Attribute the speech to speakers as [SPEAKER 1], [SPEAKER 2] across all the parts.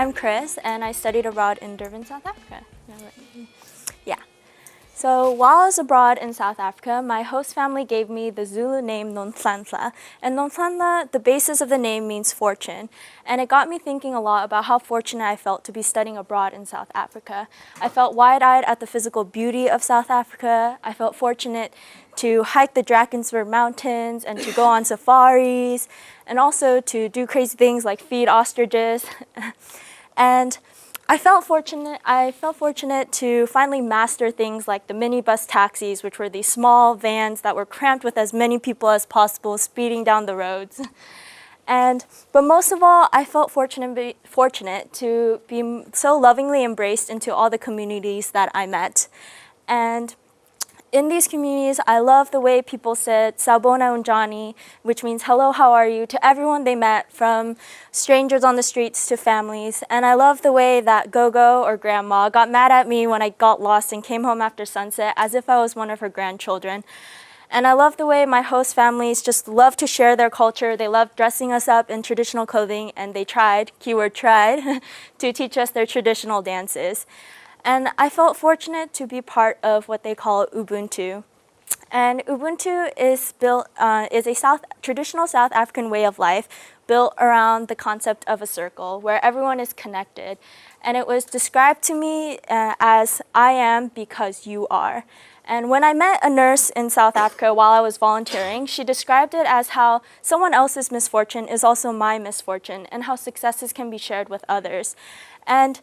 [SPEAKER 1] I'm Chris, and I studied abroad in Durban, South Africa. Yeah. So while I was abroad in South Africa, my host family gave me the Zulu name Nonhlanhla. And Nonhlanhla, the basis of the name means fortune. And it got me thinking a lot about how fortunate I felt to be studying abroad in South Africa. I felt wide-eyed at the physical beauty of South Africa. I felt fortunate to hike the Drakensberg Mountains and to go on safaris, and also to do crazy things like feed ostriches. And I felt fortunate to finally master things like the minibus taxis, which were these small vans that were cramped with as many people as possible speeding down the roads. But most of all, I felt fortunate to be so lovingly embraced into all the communities that I met. And in these communities, I love the way people said "Sawubona unjani," which means "hello, how are you?" to everyone they met, from strangers on the streets to families. And I love the way that Gogo, or Grandma, got mad at me when I got lost and came home after sunset as if I was one of her grandchildren. And I love the way my host families just love to share their culture. They love dressing us up in traditional clothing, and they tried, keyword tried, to teach us their traditional dances. And I felt fortunate to be part of what they call Ubuntu. And Ubuntu is a traditional South African way of life built around the concept of a circle where everyone is connected. And it was described to me as "I am because you are." And when I met a nurse in South Africa while I was volunteering, she described it as how someone else's misfortune is also my misfortune, and how successes can be shared with others. And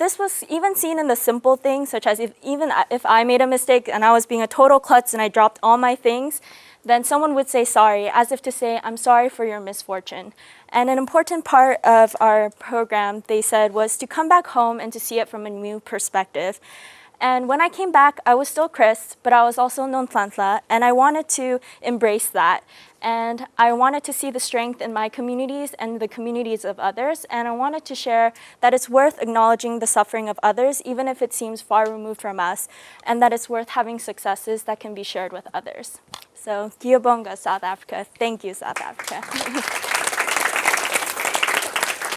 [SPEAKER 1] this was even seen in the simple things, such as if I made a mistake and I was being a total klutz and I dropped all my things, then someone would say sorry, as if to say, "I'm sorry for your misfortune." And an important part of our program, they said, was to come back home and to see it from a new perspective. And when I came back, I was still Chris, but I was also Nonhlanhla, and I wanted to embrace that. And I wanted to see the strength in my communities and the communities of others, and I wanted to share that it's worth acknowledging the suffering of others, even if it seems far removed from us, and that it's worth having successes that can be shared with others. So, Ngiyabonga, South Africa. Thank you, South Africa.